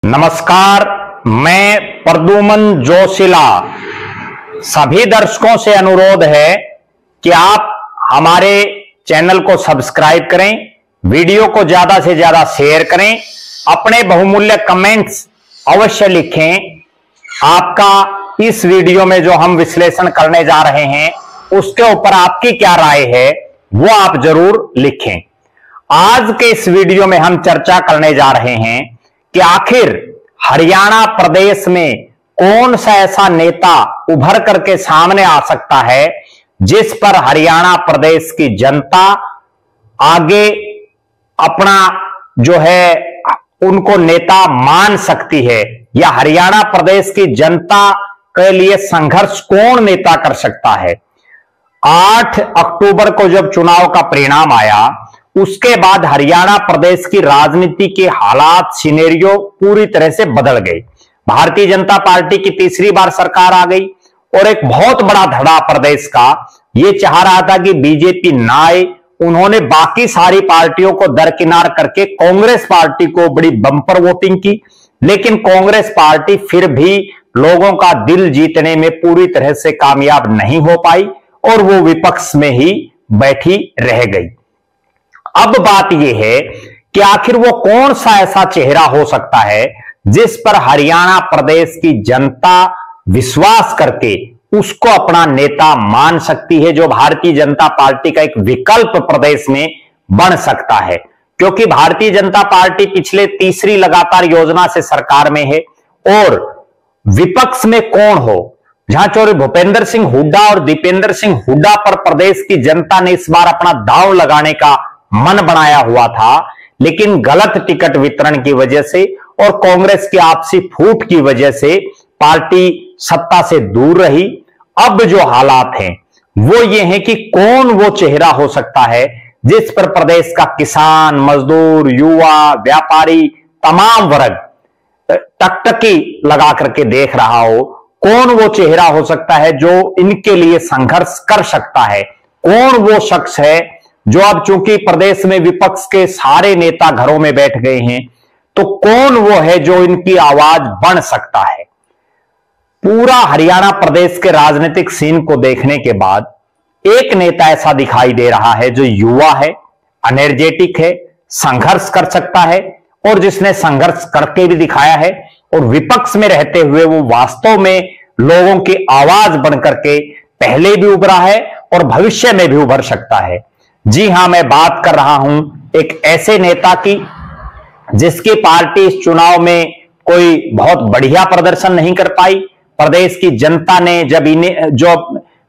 नमस्कार, मैं प्रद्युमन जोशीला। सभी दर्शकों से अनुरोध है कि आप हमारे चैनल को सब्सक्राइब करें, वीडियो को ज्यादा से ज्यादा शेयर करें, अपने बहुमूल्य कमेंट्स अवश्य लिखें। आपका इस वीडियो में जो हम विश्लेषण करने जा रहे हैं उसके ऊपर आपकी क्या राय है वो आप जरूर लिखें। आज के इस वीडियो में हम चर्चा करने जा रहे हैं कि आखिर हरियाणा प्रदेश में कौन सा ऐसा नेता उभर करके सामने आ सकता है जिस पर हरियाणा प्रदेश की जनता आगे अपना जो है उनको नेता मान सकती है, या हरियाणा प्रदेश की जनता के लिए संघर्ष कौन नेता कर सकता है। 8 अक्टूबर को जब चुनाव का परिणाम आया उसके बाद हरियाणा प्रदेश की राजनीति के हालात सिनेरियो पूरी तरह से बदल गए। भारतीय जनता पार्टी की तीसरी बार सरकार आ गई और एक बहुत बड़ा धड़ा प्रदेश का ये चाह रहा था कि बीजेपी ना आए। उन्होंने बाकी सारी पार्टियों को दरकिनार करके कांग्रेस पार्टी को बड़ी बंपर वोटिंग की, लेकिन कांग्रेस पार्टी फिर भी लोगों का दिल जीतने में पूरी तरह से कामयाब नहीं हो पाई और वो विपक्ष में ही बैठी रह गई। अब बात यह है कि आखिर वो कौन सा ऐसा चेहरा हो सकता है जिस पर हरियाणा प्रदेश की जनता विश्वास करके उसको अपना नेता मान सकती है, जो भारतीय जनता पार्टी का एक विकल्प प्रदेश में बन सकता है। क्योंकि भारतीय जनता पार्टी पिछले तीसरी लगातार योजना से सरकार में है और विपक्ष में कौन हो, जहां चौधरी भूपेंद्र सिंह हुड्डा और दीपेंद्र सिंह हुड्डा पर प्रदेश की जनता ने इस बार अपना दांव लगाने का मन बनाया हुआ था, लेकिन गलत टिकट वितरण की वजह से और कांग्रेस की आपसी फूट की वजह से पार्टी सत्ता से दूर रही। अब जो हालात हैं वो ये हैं कि कौन वो चेहरा हो सकता है जिस पर प्रदेश का किसान, मजदूर, युवा, व्यापारी, तमाम वर्ग टकटकी लगा करके देख रहा हो। कौन वो चेहरा हो सकता है जो इनके लिए संघर्ष कर सकता है। कौन वो शख्स है जो अब चूंकि प्रदेश में विपक्ष के सारे नेता घरों में बैठ गए हैं, तो कौन वो है जो इनकी आवाज बन सकता है। पूरा हरियाणा प्रदेश के राजनीतिक सीन को देखने के बाद एक नेता ऐसा दिखाई दे रहा है जो युवा है, एनर्जेटिक है, संघर्ष कर सकता है और जिसने संघर्ष करके भी दिखाया है, और विपक्ष में रहते हुए वो वास्तव में लोगों की आवाज बनकर के पहले भी उभरा है और भविष्य में भी उभर सकता है। जी हां, मैं बात कर रहा हूं एक ऐसे नेता की जिसकी पार्टी इस चुनाव में कोई बहुत बढ़िया प्रदर्शन नहीं कर पाई। प्रदेश की जनता ने जब इन्हें जो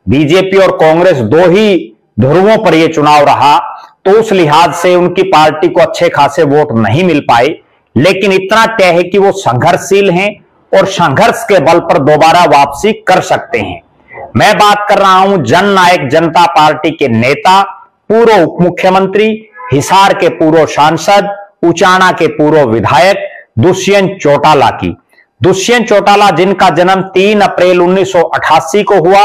बीजेपी और कांग्रेस दो ही ध्रुवों पर यह चुनाव रहा, तो उस लिहाज से उनकी पार्टी को अच्छे खासे वोट नहीं मिल पाए, लेकिन इतना तय है कि वो संघर्षशील हैं और संघर्ष के बल पर दोबारा वापसी कर सकते हैं। मैं बात कर रहा हूं जननायक जनता पार्टी के नेता, पूर्व उप मुख्यमंत्री, हिसार के पूर्व सांसद, उचाना के पूर्व विधायक दुष्यंत चौटाला की। दुष्यंत चौटाला जिनका जन्म 3 अप्रैल 1988 को हुआ,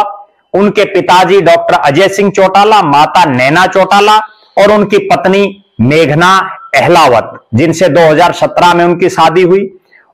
उनके पिताजी डॉक्टर अजय सिंह चौटाला, माता नैना चौटाला और उनकी पत्नी मेघना अहलावत, जिनसे 2017 में उनकी शादी हुई।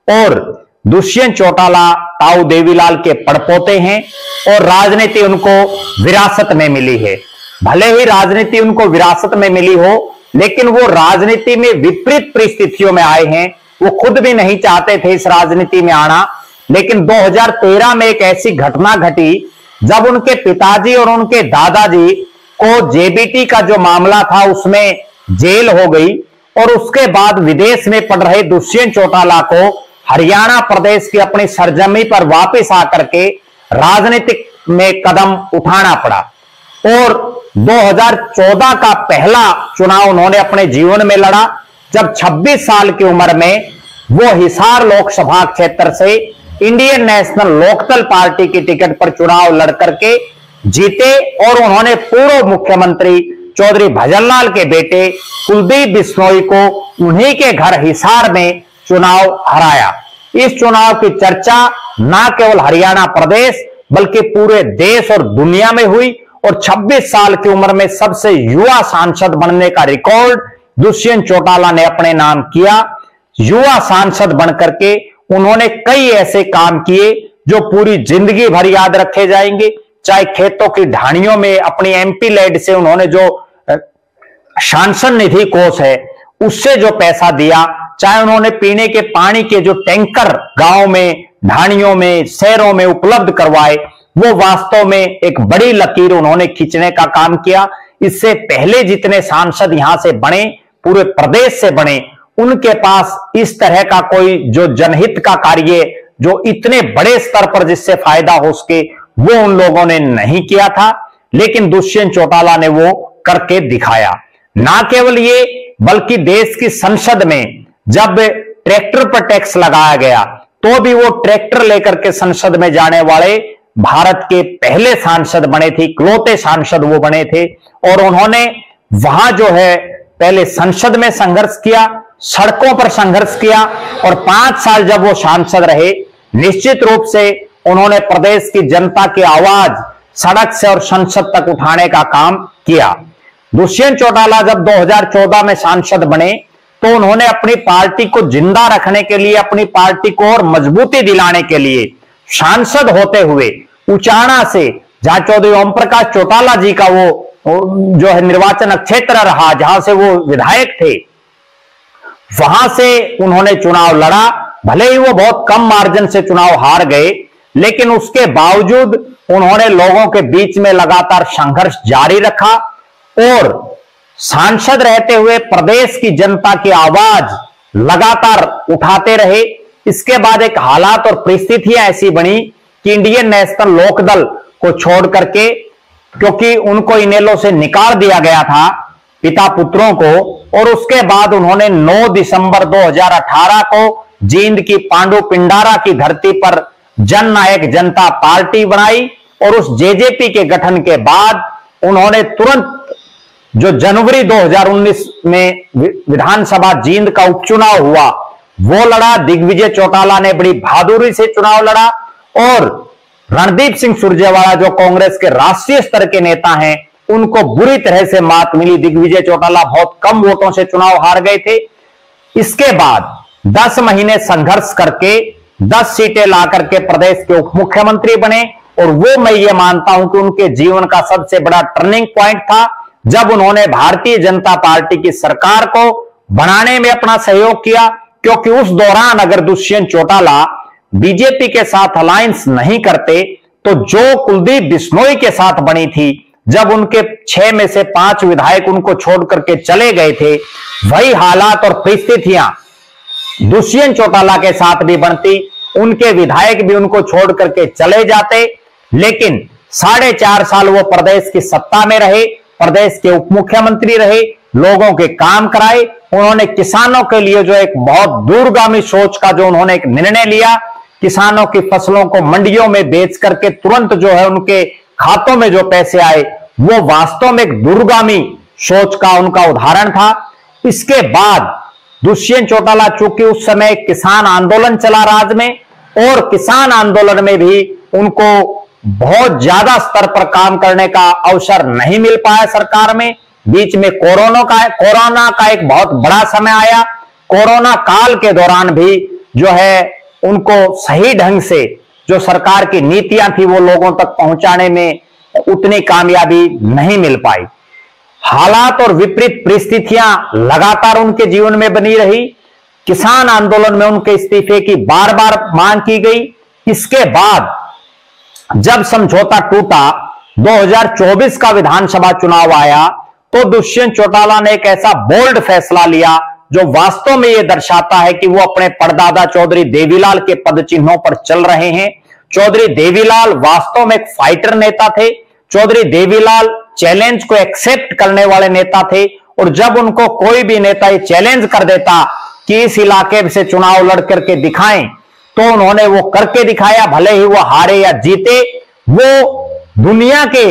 और दुष्यंत चौटाला ताऊ देवीलाल के पड़पोते हैं और राजनीति उनको विरासत में मिली है। भले ही राजनीति उनको विरासत में मिली हो, लेकिन वो राजनीति में विपरीत परिस्थितियों में आए हैं। वो खुद भी नहीं चाहते थे इस राजनीति में आना, लेकिन 2013 में एक ऐसी घटना घटी जब उनके पिताजी और उनके दादाजी को जेबीटी का जो मामला था उसमें जेल हो गई, और उसके बाद विदेश में पढ़ रहे दुष्यंत चौटाला को हरियाणा प्रदेश की अपनी सरजमी पर वापस आकर के राजनीतिक में कदम उठाना पड़ा। और 2014 का पहला चुनाव उन्होंने अपने जीवन में लड़ा, जब 26 साल की उम्र में वो हिसार लोकसभा क्षेत्र से इंडियन नेशनल लोकदल पार्टी की टिकट पर चुनाव लड़कर के जीते और उन्होंने पूर्व मुख्यमंत्री चौधरी भजनलाल के बेटे कुलदीप बिश्नोई को उन्हीं के घर हिसार में चुनाव हराया। इस चुनाव की चर्चा न केवल हरियाणा प्रदेश बल्कि पूरे देश और दुनिया में हुई, और 26 साल की उम्र में सबसे युवा सांसद बनने का रिकॉर्ड दुष्यंत चौटाला ने अपने नाम किया। युवा सांसद बनकर के उन्होंने कई ऐसे काम किए जो पूरी जिंदगी भर याद रखे जाएंगे। चाहे खेतों की ढाणियों में अपनी एमपी लेड से उन्होंने जो सांसद निधि कोष है उससे जो पैसा दिया, चाहे उन्होंने पीने के पानी के जो टैंकर गांव में, ढाणियों में, शहरों में उपलब्ध करवाए, वो वास्तव में एक बड़ी लकीर उन्होंने खींचने का काम किया। इससे पहले जितने सांसद यहां से बने, पूरे प्रदेश से बने, उनके पास इस तरह का कोई जो जनहित का कार्य जो इतने बड़े स्तर पर जिससे फायदा हो सके वो उन लोगों ने नहीं किया था। लेकिन दुष्यंत चौटाला ने वो करके दिखाया। ना केवल ये, बल्कि देश की संसद में जब ट्रैक्टर पर टैक्स लगाया गया तो भी वो ट्रैक्टर लेकर के संसद में जाने वाले भारत के पहले सांसद बने थे, इकलौते सांसद वो बने थे। और उन्होंने वहां जो है पहले संसद में संघर्ष किया, सड़कों पर संघर्ष किया, और 5 साल जब वो सांसद रहे, निश्चित रूप से उन्होंने प्रदेश की जनता की आवाज सड़क से और संसद तक उठाने का काम किया। दुष्यंत चौटाला जब 2014 में सांसद बने तो उन्होंने अपनी पार्टी को जिंदा रखने के लिए, अपनी पार्टी को और मजबूती दिलाने के लिए सांसद होते हुए उचाना से, जहां चौधरी ओम प्रकाश चौटाला जी का वो जो है निर्वाचन क्षेत्र रहा, जहां से वो विधायक थे, वहां से उन्होंने चुनाव लड़ा। भले ही वो बहुत कम मार्जिन से चुनाव हार गए, लेकिन उसके बावजूद उन्होंने लोगों के बीच में लगातार संघर्ष जारी रखा और सांसद रहते हुए प्रदेश की जनता की आवाज लगातार उठाते रहे। इसके बाद एक हालात और परिस्थितियां ऐसी बनी कि इंडियन नेशनल लोकदल को छोड़ करके, क्योंकि उनको इनेलो से निकाल दिया गया था पिता पुत्रों को, और उसके बाद उन्होंने 9 दिसंबर 2018 को जींद की पांडु पिंडारा की धरती पर जननायक जनता पार्टी बनाई। और उस जेजेपी के गठन के बाद उन्होंने तुरंत जो जनवरी 2019 में विधानसभा जींद का उपचुनाव हुआ वो लड़ा। दिग्विजय चौटाला ने बड़ी बहादुरी से चुनाव लड़ा और रणदीप सिंह सुरजेवाला जो कांग्रेस के राष्ट्रीय स्तर के नेता हैं, उनको बुरी तरह से मात मिली। दिग्विजय चौटाला बहुत कम वोटों से चुनाव हार गए थे। इसके बाद 10 महीने संघर्ष करके 10 सीटें ला करके प्रदेश के उप मुख्यमंत्री बने। और वो मैं ये मानता हूं कि उनके जीवन का सबसे बड़ा टर्निंग पॉइंट था जब उन्होंने भारतीय जनता पार्टी की सरकार को बनाने में अपना सहयोग किया। क्योंकि उस दौरान अगर दुष्यंत चौटाला बीजेपी के साथ अलायंस नहीं करते तो जो कुलदीप बिश्नोई के साथ बनी थी, जब उनके 6 में से 5 विधायक उनको छोड़ करके चले गए थे, वही हालात और परिस्थितियां दुष्यंत चौटाला के साथ भी बनती। उनके विधायक भी उनको छोड़ करके चले जाते। लेकिन 4.5 साल वो प्रदेश की सत्ता में रहे, प्रदेश के उप मुख्यमंत्री रहे, लोगों के काम कराए। उन्होंने किसानों के लिए जो एक बहुत दूरगामी सोच का जो उन्होंने एक निर्णय लिया, किसानों की फसलों को मंडियों में बेच करके तुरंत जो है उनके खातों में जो पैसे आए, वो वास्तव में एक दूरगामी सोच का उनका उदाहरण था। इसके बाद दुष्यंत चौटाला, चूंकि उस समय किसान आंदोलन चला राज्य में, और किसान आंदोलन में भी उनको बहुत ज्यादा स्तर पर काम करने का अवसर नहीं मिल पाया सरकार में। बीच में कोरोना का एक बहुत बड़ा समय आया। कोरोना काल के दौरान भी जो है उनको सही ढंग से जो सरकार की नीतियां थी वो लोगों तक पहुंचाने में उतनी कामयाबी नहीं मिल पाई। हालात और विपरीत परिस्थितियां लगातार उनके जीवन में बनी रही। किसान आंदोलन में उनके इस्तीफे की बार बार मांग की गई। इसके बाद जब समझौता टूटा, 2024 का विधानसभा चुनाव आया, तो दुष्यंत चौटाला ने एक ऐसा बोल्ड फैसला लिया जो वास्तव में यह दर्शाता है कि वो अपने परदादा चौधरी देवीलाल के पद चिन्हों पर चल रहे हैं। चौधरी देवीलाल वास्तव में एक फाइटर नेता थे। चौधरी देवीलाल चैलेंज को एक्सेप्ट करने वाले नेता थे। और जब उनको कोई भी नेता ये चैलेंज कर देता कि इस इलाके से चुनाव लड़ करके दिखाएं, तो उन्होंने वो करके दिखाया। भले ही वो हारे या जीते, वो दुनिया के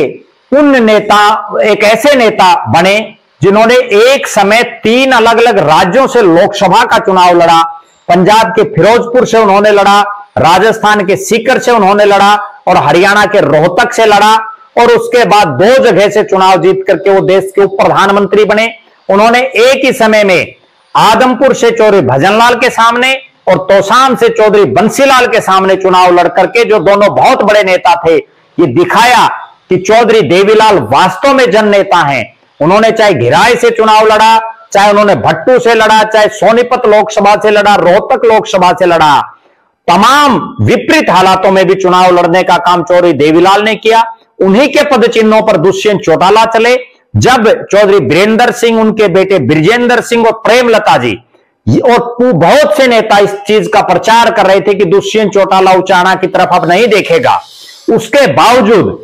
उन नेता, एक ऐसे नेता बने जिन्होंने एक समय 3 अलग अलग राज्यों से लोकसभा का चुनाव लड़ा। पंजाब के फिरोजपुर से उन्होंने लड़ा, राजस्थान के सीकर से उन्होंने लड़ा, और हरियाणा के रोहतक से लड़ा। और उसके बाद 2 जगह से चुनाव जीत करके वो देश के उप प्रधानमंत्री बने। उन्होंने एक ही समय में आदमपुर से चौधरी भजनलाल के सामने और तोशाम से चौधरी बंसीलाल के सामने चुनाव लड़ करके, जो दोनों बहुत बड़े नेता थे, ये दिखाया कि चौधरी देवीलाल वास्तव में जन नेता हैं। उन्होंने चाहे घिराई से चुनाव लड़ा, चाहे उन्होंने भट्टू से लड़ा, चाहे सोनीपत लोकसभा से लड़ा, रोहतक लोकसभा से लड़ा, तमाम विपरीत हालातों में भी चुनाव लड़ने का काम चौधरी देवीलाल ने किया। उन्हीं के पद चिन्हों पर दुष्यंत चौटाला चले। जब चौधरी बीरेंद्र सिंह, उनके बेटे ब्रिजेंद्र सिंह और प्रेमलता जी और बहुत से नेता इस चीज का प्रचार कर रहे थे कि दुष्यंत चौटाला उचाना की तरफ अब नहीं देखेगा, उसके बावजूद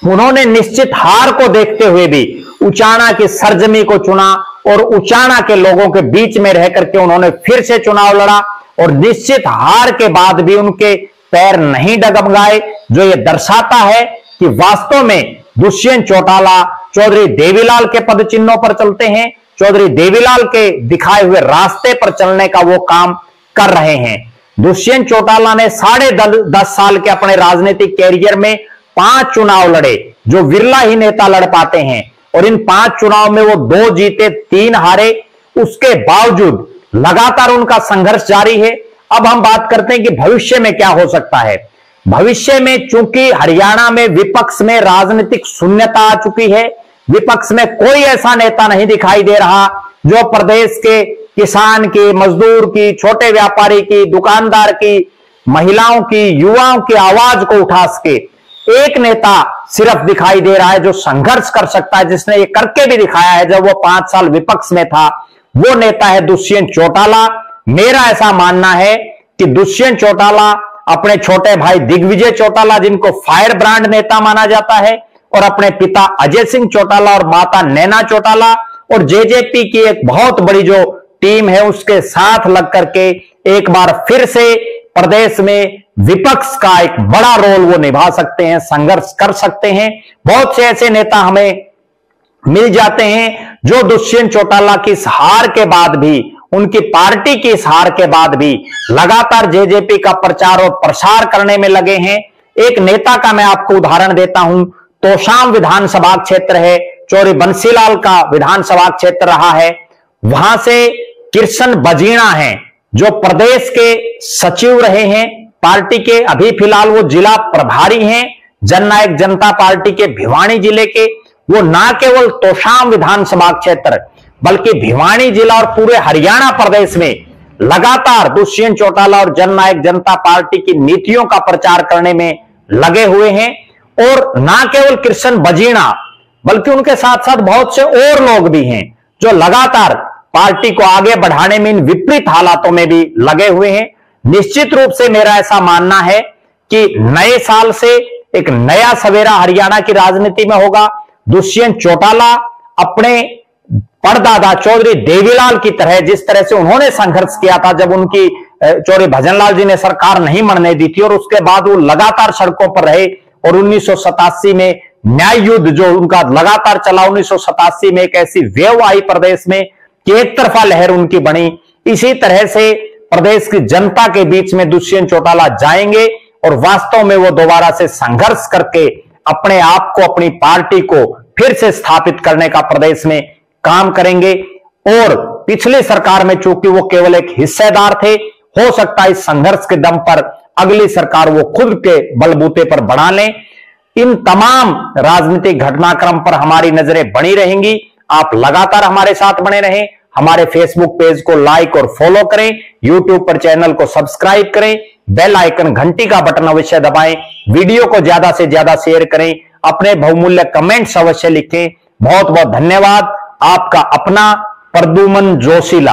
उन्होंने निश्चित हार को देखते हुए भी उचाना की सरजमी को चुना और उचाना के लोगों के बीच में रह करके उन्होंने फिर से चुनाव लड़ा और निश्चित हार के बाद भी उनके पैर नहीं डगमगाए, जो ये दर्शाता है कि वास्तव में दुष्यंत चौटाला चौधरी देवीलाल के पद चिन्हों पर चलते हैं, चौधरी देवीलाल के दिखाए हुए रास्ते पर चलने का वो काम कर रहे हैं। दुष्यंत चौटाला ने 10.5 साल के अपने राजनीतिक कैरियर में 5 चुनाव लड़े, जो विरला ही नेता लड़ पाते हैं, और इन 5 चुनाव में वो 2 जीते 3 हारे। उसके बावजूद लगातार उनका संघर्ष जारी है। अब हम बात करते हैं कि भविष्य में क्या हो सकता है। भविष्य में चूंकि हरियाणा में विपक्ष में राजनीतिक शून्यता आ चुकी है, विपक्ष में कोई ऐसा नेता नहीं दिखाई दे रहा जो प्रदेश के किसान की, मजदूर की, छोटे व्यापारी की, दुकानदार की, महिलाओं की, युवाओं की आवाज को उठा सके। एक नेता सिर्फ दिखाई दे रहा है जो संघर्ष कर सकता है, जिसने ये करके भी दिखाया है जब वो 5 साल विपक्ष में था। वो नेता है दुष्यंत चौटाला। मेरा ऐसा मानना है कि दुष्यंत चौटाला अपने छोटे भाई दिग्विजय चौटाला, जिनको फायर ब्रांड नेता माना जाता है, और अपने पिता अजय सिंह चौटाला और माता नैना चौटाला और जेजेपी की एक बहुत बड़ी जो टीम है, उसके साथ लग करके एक बार फिर से प्रदेश में विपक्ष का एक बड़ा रोल वो निभा सकते हैं, संघर्ष कर सकते हैं। बहुत से ऐसे नेता हमें मिल जाते हैं जो दुष्यंत चौटाला की इस हार के बाद भी, उनकी पार्टी की इस हार के बाद भी लगातार जेजेपी का प्रचार और प्रसार करने में लगे हैं। एक नेता का मैं आपको उदाहरण देता हूं। तोशाम विधानसभा क्षेत्र है, चौधरी बंसीलाल का विधानसभा क्षेत्र रहा है। वहां से कृष्ण बजीणा हैं, जो प्रदेश के सचिव रहे हैं पार्टी के, अभी फिलहाल वो जिला प्रभारी हैं जननायक जनता पार्टी के भिवानी जिले के। वो ना केवल तोशाम विधानसभा क्षेत्र बल्कि भिवानी जिला और पूरे हरियाणा प्रदेश में लगातार दुष्यंत चौटाला और जननायक जनता पार्टी की नीतियों का प्रचार करने में लगे हुए हैं। और ना केवल कृष्ण बजीणा बल्कि उनके साथ साथ बहुत से और लोग भी हैं जो लगातार पार्टी को आगे बढ़ाने में इन विपरीत हालातों में भी लगे हुए हैं। निश्चित रूप से मेरा ऐसा मानना है कि नए साल से एक नया सवेरा हरियाणा की राजनीति में होगा। दुष्यंत चौटाला अपने परदादा चौधरी देवीलाल की तरह, जिस तरह से उन्होंने संघर्ष किया था जब उनकी चौधरी भजनलाल जी ने सरकार नहीं बनने दी थी, और उसके बाद वो लगातार सड़कों पर रहे, और 1987 में न्याय युद्ध जो उनका लगातार चला, 1987 में एक ऐसी वेव आई प्रदेश में कि एक तरफा लहर उनकी बनी। इसी तरह से प्रदेश की जनता के बीच में दुष्यंत चौटाला जाएंगे और वास्तव में वो दोबारा से संघर्ष करके अपने आप को, अपनी पार्टी को फिर से स्थापित करने का प्रदेश में काम करेंगे। और पिछली सरकार में चूंकि वो केवल एक हिस्सेदार थे, हो सकता है इस संघर्ष के दम पर अगली सरकार वो खुद के बलबूते पर बना लें। इन तमाम राजनीतिक घटनाक्रम पर हमारी नजरें बनी रहेंगी। आप लगातार हमारे साथ बने रहें। हमारे फेसबुक पेज को लाइक और फॉलो करें, यूट्यूब पर चैनल को सब्सक्राइब करें, बेल आइकन घंटी का बटन अवश्य दबाएं, वीडियो को ज्यादा से ज्यादा शेयर करें, अपने बहुमूल्य कमेंट्स अवश्य लिखें। बहुत बहुत धन्यवाद। आपका अपना प्रद्युमन जोशीला।